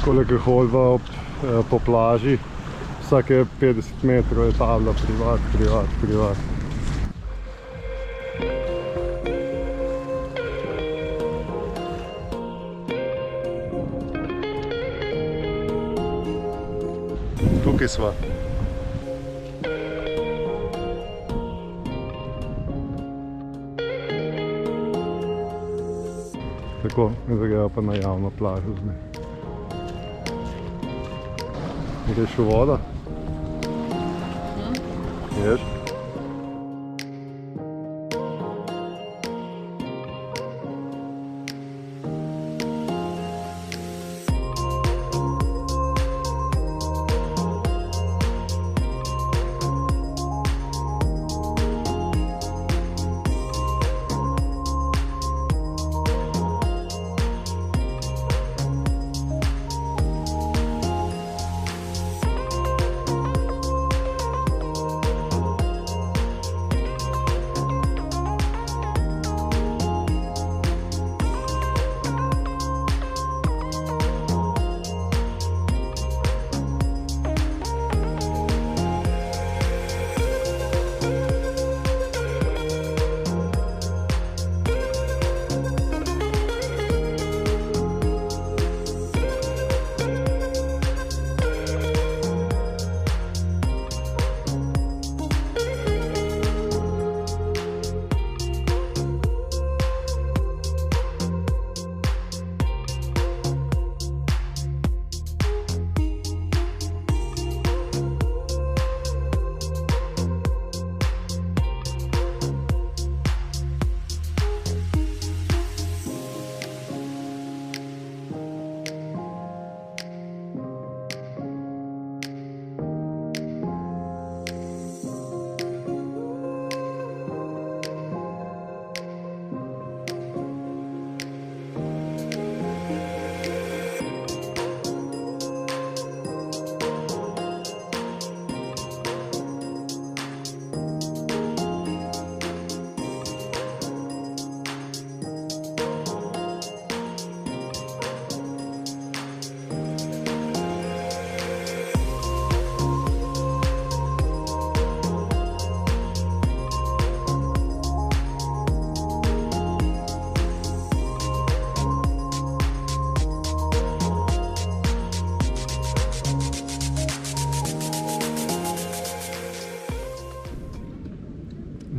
Takole, ki hodiva po plaži, vsake 50 metrov je tabla privat, privat, privat. Tukaj sva. Tako, zdaj greva pa na javno plažo zdaj. Greš v vodo? Ješ?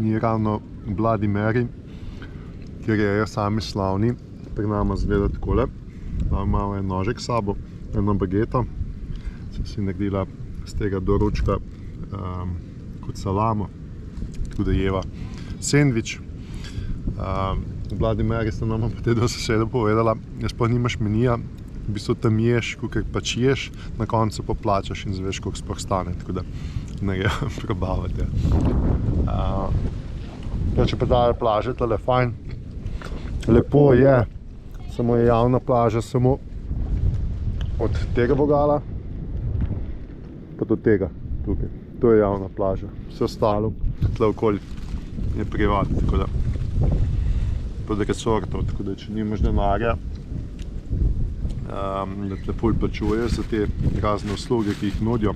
Ni ravno Bloody Mary, kjer jejo sami slavni. Pri nama izgleda takole. Imamo en nožek s sabo, eno bageto. Sem si naredila z tega doručka kot salamo, tako da jeva sendvič. Bloody Mary sta nama pa te dva soseda povedala, jaz pa nimaš menija, v bistvu tam ješ, kakor pač ješ, na koncu pa plačaš in zveš, koliko sploh stane, tako da ne greva probavati. Če pa dalje plaže, tale fajn. Lepo je, samo je javna plaža, samo od tega vogala pa do tega, tukaj. To je javna plaža. Vse ostalo, tle okoli je privat, tako da pod resortov, tako da če nimaš denarja, da te ful plačujejo za te razne usluge, ki jih nudijo,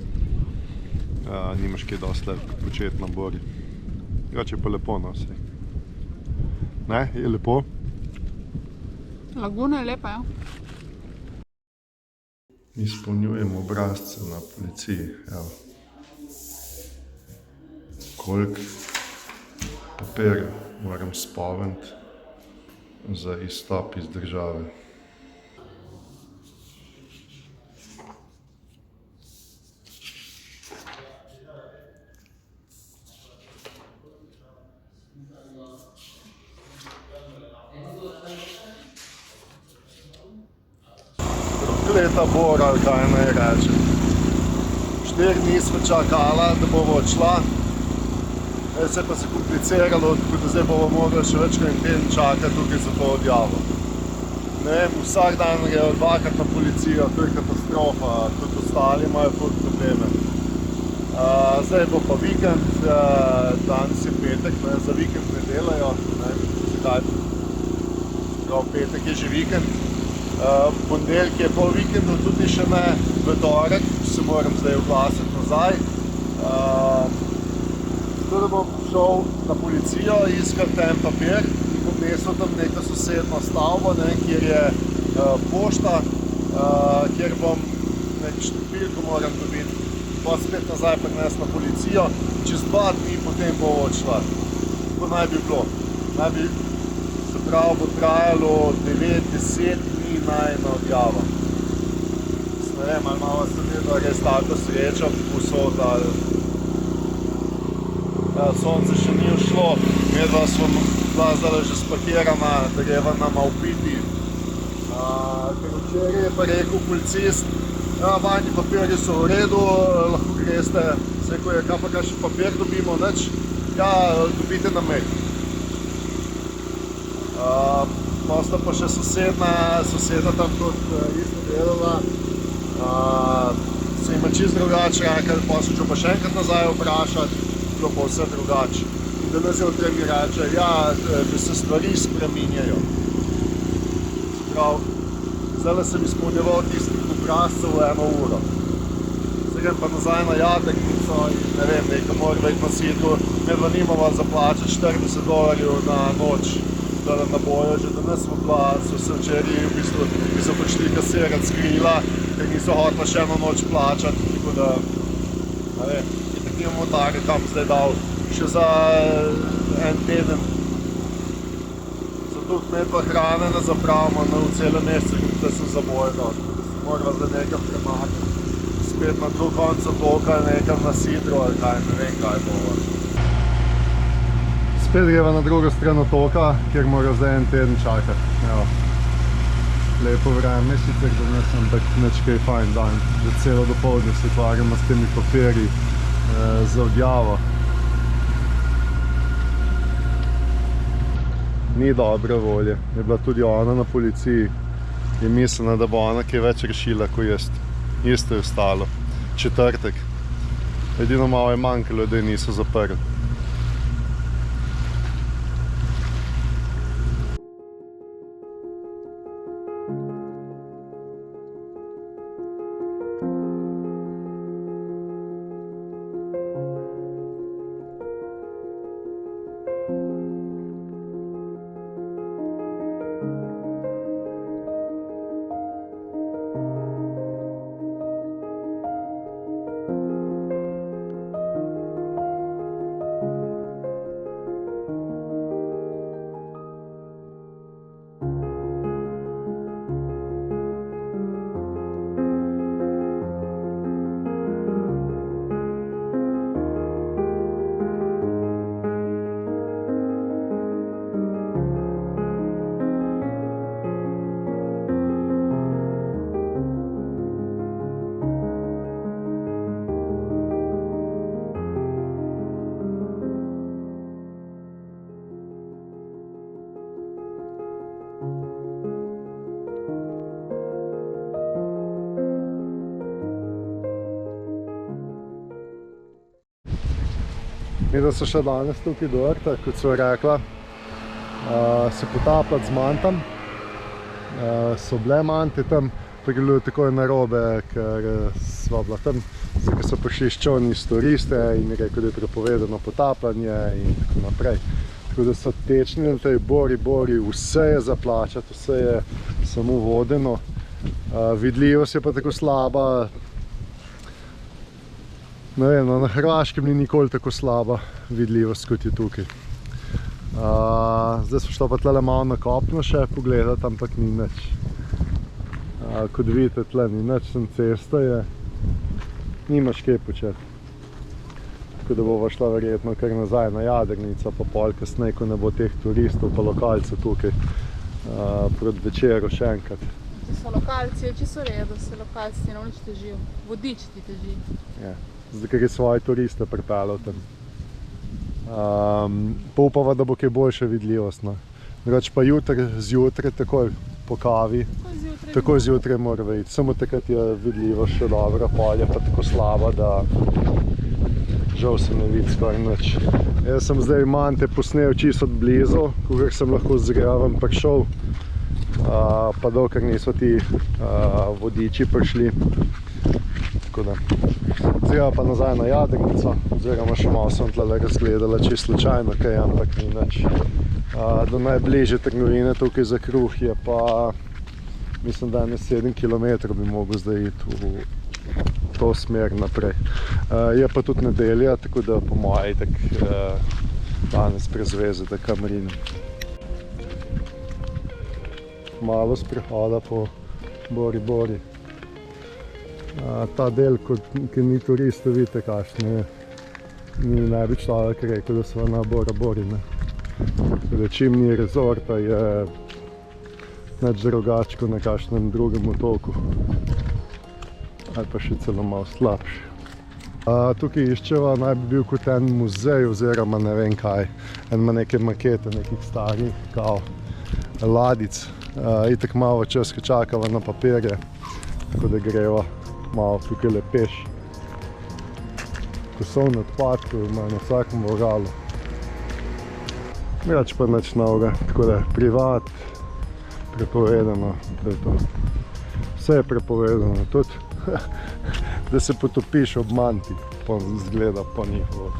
nimaš kaj dosti početi na bori. Drugače je pa lepo na vse. Ne, je lepo? Laguna je lepa, ja. Izpolnjujem obrazce na policiji, evo. Koliko papirja moram spomniti za izstop iz države. Leta bora, ali kaj naj rečem. 4 dni sva čakala, da bomo odšla. Se je pa se kompliciralo, tako da zdaj bomo mogli še več kot en teden čakati tukaj za to odjavo. Ne vem, vsak dan grejo dvakrat na policijo, to je katastrofa, tudi ostali imajo ful probleme. Zdaj bo pa vikend, danes je petek, za vikend ne delajo, ne vem, zakaj. Prav petek je že vikend. Ponedeljek je pol vikendov, tudi še ne, v torek se moram zdaj oglasiti nazaj. Zato da bom šel na policijo iskati en papir in bom nesel tam neko sosedno stavbo, kjer je pošta, kjer bom nek štampiljko moram dobiti, pa spet nazaj prines na policijo. Čez 2 dni potem bo odšla. Tako naj bi bilo. Naj bi, se pravi, bo trajalo 9-10 dni najna objava. Ne vem, ali malo sem vedno res tako srečo posod, ali sonce še ni ušlo, medva smo bila zdaj že spakirana, da greva nama upiti. Ker včeraj je pa rekel policist, vanji papirji so v redu, lahko greste, se rekel je, kaj pa kakšen papir dobimo, nič, ja, dobite na mail. Pa sta pa še soseda tam tudi isto gledala, se ima čisto drugače rekel, pa so čo pa še enkrat nazaj vprašati, bilo pa vse drugače. In danes je v tem mi reče, ja, da se stvari spreminjajo. Se pravi, zdaj sem izpolnjeval tistih obrazcev v 1 uro. Zdaj grem pa nazaj na jadrnico in ne vem, nekaj mora biti na situ, medva nimava za plačati $40 na noč. Da na bojo, že danes smo bila, so se včeraj v bistvu, ki so počeli kasirati skrila, ker niso hotela še 1 noč plačati, tako da, ne vem, in tako imamo tako, kam zdaj dal še za 1 teden. Zato medva hrane ne zapravimo v cele mesece, kot da sem za bojo, tako da se morala zdaj nekam premakniti, spet na drug konc otoka, nekam na sidro ali kaj, ne vem kaj bo. Spet greva na drugo stran otoka, kjer mora zdaj 1 teden čakati. Evo. Lepo vreme, sicer danes, ampak nič kaj fajn dan. Že celo dopoldne se ukvarjamo s temi papirji za odjavo. Ni dobre volje. Je bila tudi ona na policiji. Je mislila, da bo ona kaj več rešila, ko jaz. Isto je ostalo. Četrtek. Edino malo je manjkalo, da je niso zaprli. Mi da so še danes tukaj do vrta, kot so rekla, se potapljati z mantam. So bile mante tam, pa je bilo tako narobe, ker sva bila tam, ker so prišli s čolni iz turiste in je rekel, da je prepovedano potapljanje in tako naprej. Tako da so tečni na tej bori, vse je za plačati, vse je samo vodeno. Vidljivost je pa tako slaba. Ne vem, na Hrvaškem ni nikoli tako slaba vidljivost, kot je tukaj. Zdaj smo šla pa tle malo na kopno še pogledati, ampak ni nič. Kot vidite, tle ni nič, sem cesta je, nimaš kaj početi. Tako da bova šla verjetno kar nazaj na jadrnico, pa pol kasneje, ko ne bo teh turistov pa lokalcev tukaj proti večeru še enkrat. So lokalci, je čisto redo, se lokalci ti na nič težijo, vodič ti teži. Ja. Zdaj, ker je svoje turiste pripeljal tam. Pa upava, da bo kaj boljša vidljivost. Drugače pa zjutraj, takoj po kavi, takoj zjutraj mora iti. Samo takrat je vidljivost še dobra, polje pa tako slaba, da žal se ne vidi skoraj nič. Jaz sem zdaj mante posnel čisto od blizu, kakor sem lahko zraven prišel. pa dokler niso ti vodiči prišli. Tako da. Zdaj pa nazaj na jadrnico, oziroma še malo sem tle razgledala čisto slučajno, kaj, ampak ni nič. Do najbližje trgovine tukaj za kruh je pa, mislim, da je 7 km bi mogel zdaj iti v to smer naprej. Je pa tudi nedelja, tako da po moji danes prezvezete Kamrin. Malo sprehoda po Bori. Ta del, ki ni turista, vidite kakšne je. Ne bi človek rekel, da smo na Bori. Da čim ni rezorta, je nič drugače kot na kakšnem drugem otoku. Ali pa še celo malo slabši. Tukaj iščeva naj bi bil kot en muzej oziroma ne vem kaj. Ima neke makete, nekih starih kao ladic. Itak malo čas, ko čakava na papirje, tako da greva malo tukaj le peš. Kosovne odpadke ima na vsakem vogalu. Več pa nič novega, tako da privat, prepovedano, da je to. Vse je prepovedano, tudi da se potopiš ob manti, zgleda po njihovo.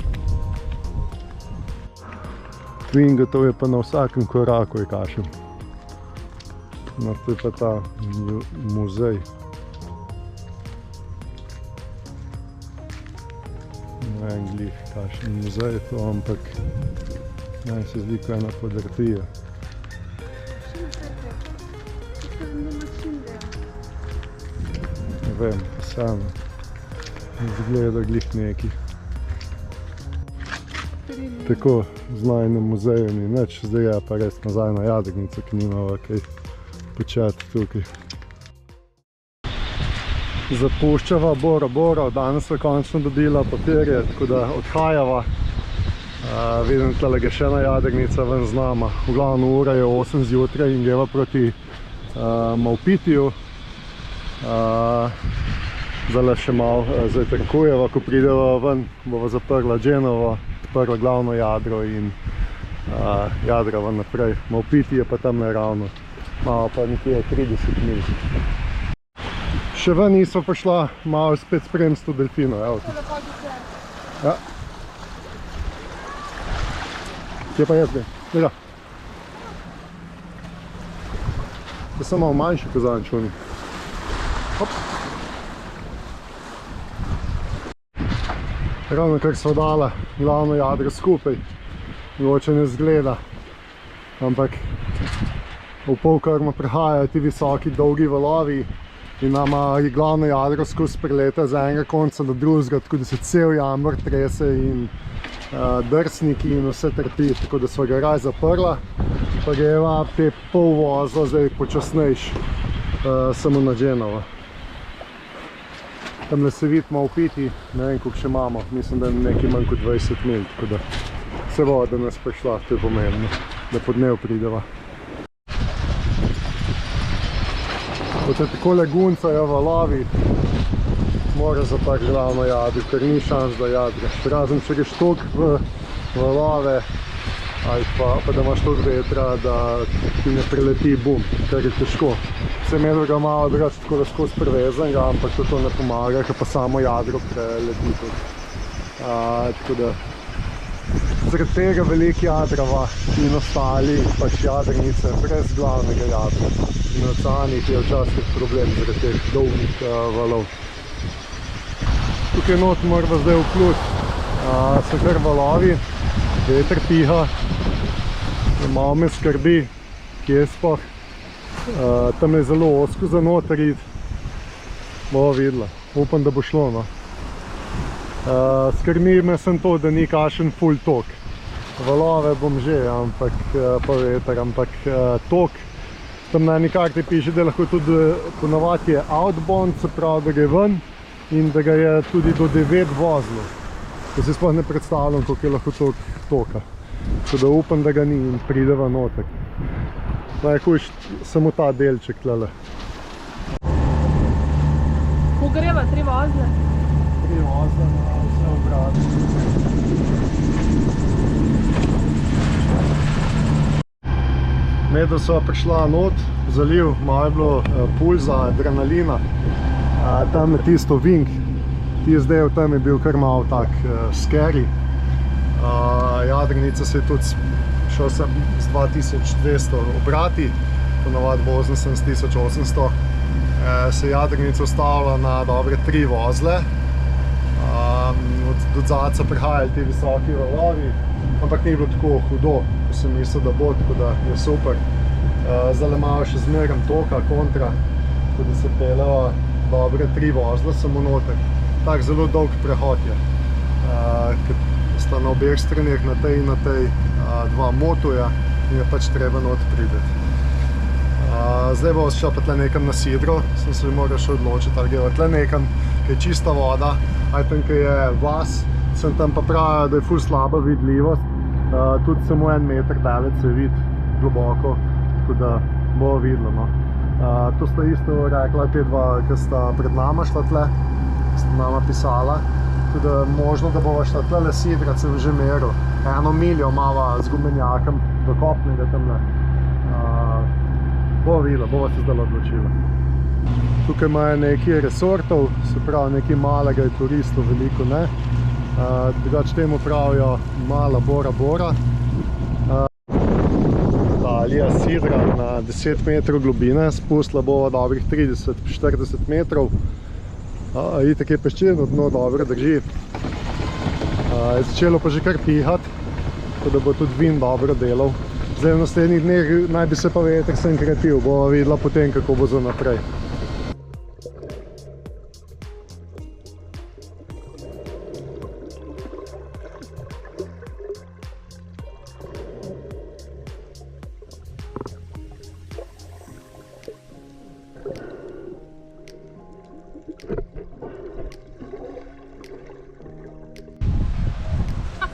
Twingatov je pa na vsakem koraku, je kašem. No, to je pa ta muzej. Ne vem glih, kakšen muzej je to, ampak meni se zdi kot ena podrtija. Ne vem, sam izgleda glih neki. Tako, z najnem muzeju ni nič, zdaj je pa res nazaj na jadrnico, ki nimava kaj početi tukaj. Zapuščava Bora, danes sva končno dobila papirje, tako da odhajava. Vidim, tle je še ena jadrnica ven z nama. V glavno ura je 8 zjutraj in greva proti Maupitiju. Zdaj še malo zajtrkujeva, ko prideva ven, bova zaprla Genovo, odprla glavno jadro in jadrava naprej. Maupiti je pa tamle ravno, malo pa nekje 30 mil. Še ven nisva prišla, malo spet spremstvo delfinov, evo ti. Ja. Kje pa je zdaj? Gleda. To so malo manjši kozančuni. Hop. Ravno kar sva dala glavno jadro skupaj, mogoče ne zgleda, ampak v polkrmo prihajajo ti visoki, dolgi valovi in nama je glavno jadro skozi preleta z enega konca do drugega, tako da se cel jambor trese in drsniki in vse trpi, tako da sva ga raj zaprla, pa greva te pol vozla zdaj počasnejš samo na Genovo. Tamle se vidi Maupiti, ne vem koliko še imamo, mislim, da je nekaj manj kot 20 mil, tako da se bo danes prišla, to je pomembno, da po dnev prideva. Ko te takole guncajo valovi, mora zaprti glavno jadro, ker ni šans, da jadraš. Razen če greš toliko v valove, ali pa da imaš toliko vetra, da ti ne prileti bum, kar je težko. Se imel ga malo drugače tako da skozi prevezan, ampak to ne pomaga, ker pa samo jadro preleti tudi. Tako da zaradi tega veliki jadrava in ostali pač jadrnice brez glavnega jadra. In v oceanih je včasih problem zaradi teh dolgih valov. Tukaj not moramo zdaj vpluti, so kar valovi, veter piha, malo me skrbi, kje sploh. Tam je zelo ozko za noter iti, bova videla, upam, da bo šlo, no. Skrbi me sem to, da ni kakšen full tok. Valove bom že, ampak pa veter, ampak tok. Tam na eni karti piše, da lahko tudi ponavadi je outbound, se pravi, da gre ven in da ga je tudi do 9 vozlo. Da si sploh ne predstavljam, koliko je lahko toka. Tako da upam, da ga ni in prideva noter. Najhujš samo ta delček tlele. Ko greva, 3 vozle? 3 vozle na vse obratno. Medtem sva prišla not, zaliv, malo je bilo pulza, adrenalina. Tam je tisto Vink, tisti del tam je bil kar malo tak scary. Jadrnica se je tudi, šel sem z 2200 obrati, ponavadi vozil sem s 1800. Se je jadrnica ustavila na dobre 3 vozle. Od zadca prihajali ti visoki valovi, ampak ni bilo tako hudo, ko sem mislil, da bo, tako da je super. Zdaj malo še zmeraj toka, kontra, tako da se peljeva dobre 3 vozle samo noter. Tak zelo dolg prehod je, ker sta na obeh straneh na tej in na tej 2 motoja in je pač treba not prideti. Zdaj bo šel pa tle nekam na sidro, sem se moral še odločiti, ali greva tle nekam, ki je čista voda, aj tam, ki je vas, sem tam pa pravijo, da je ful slaba vidljivost, tudi samo 1 meter daleč se vidi globoko, tako da bo videlo, no. To sta isto rekla te dva, ki sta pred nama šla tle, sta nama pisala, tudi možno, da bova šla tle sidrat se že meril, 1 miljo mava z gumenjakom do kopnega tamle. Bo videla, bova se zdaj odločila. Tukaj imajo nekaj resortov, se pravi nekaj malega je turistov, veliko ne. Drugače temu pravijo mala Bora Bora. Alija sidra na 10 metrov globine, spustila bova dobrih 30-40 metrov. Itak je peščeno dno, dobro drži. Je začelo pa že kar pihati, tako da bo tudi vin dobro delal. Zdaj v naslednjih dneh naj bi se pa veter sem kretil, bova videla potem, kako bo za naprej.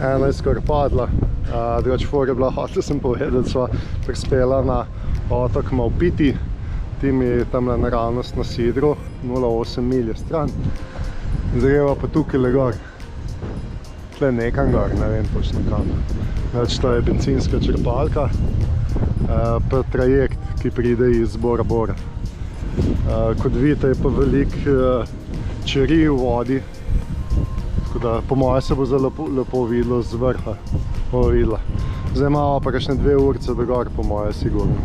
Ena je skoraj padla, drugače fora je bila, hotel sem povedati, sva prispela na otok Maupiti, tim je tamle naravnost na sidru, 0,8 milje stran. Zdajeva pa tukaj le gor, tle nekam gor, ne vem točno kam. Znači to je bencinska črpalka, pa trajekt, ki pride iz Bora Bora. Kot vidite je pa veliko čeri v vodi, tako da po moje se bo zelo lepo videlo z vrha, bomo videla. Zdaj imamo pa kakšne 2 urice do gor, po moje sigurno.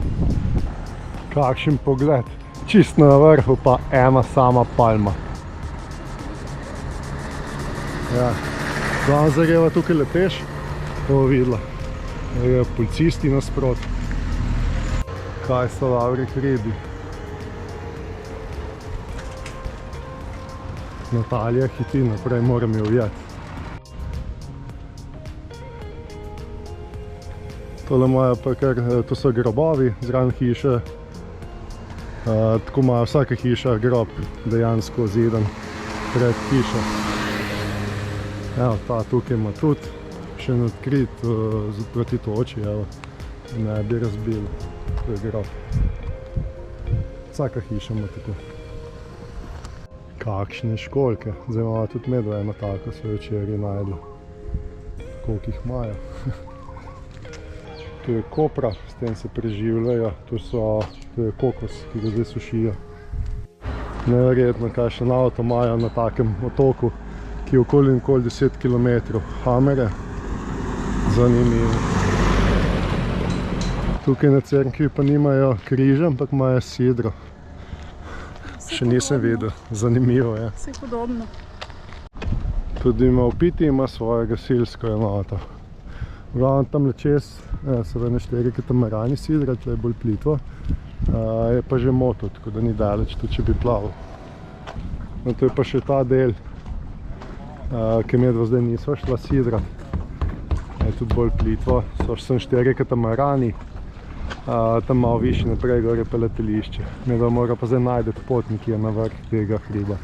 Kakšen pogled, čist na vrhu pa ena sama palma. Ja, danes greva tukaj leteš, bomo videla. Policisti nasprot. Kaj so dobri hribi. Natalija hiti naprej, moram jo ujeti. Tole imajo pa kar, to so grobovi zraven hiše. Tako imajo vsaka hiša grob dejansko zidan pred hišo. Evo, ta tukaj ima tudi še en odkrit proti toči, evo, ne bi razbil, to je grob. Vsaka hiša ima tako. Kakšne školjke, zdaj imamo tudi medve eno tako, se večeri najdlo. Koliko jih imajo. To je kopra, s tem se preživljajo, to je kokos, ki ga zdaj sušijo. Neverjetno, kakšen avto imajo na takem otoku, ki je okoli in okoli 10 km. Hamere, zanimivo. Tukaj na cerkvi pa nimajo križa, ampak imajo sidro. Še nisem videl, zanimivo je. Vse podobno. Tudi Maupiti ima svojo gasilsko enoto. V glavnem tam čez, se ve neštiri katamarani sidra, tle je bolj plitvo. Je pa že moto, tako da ni daleč, tudi če bi plaval. No, to je pa še ta del, ki medva zdaj nisva šla sidrat. Je tudi bolj plitvo, so še 4 katamarani. Tam malo više naprej gor je pa letališče. Medva mora pa zdaj najdeti pot nekje na vrh tega hriba.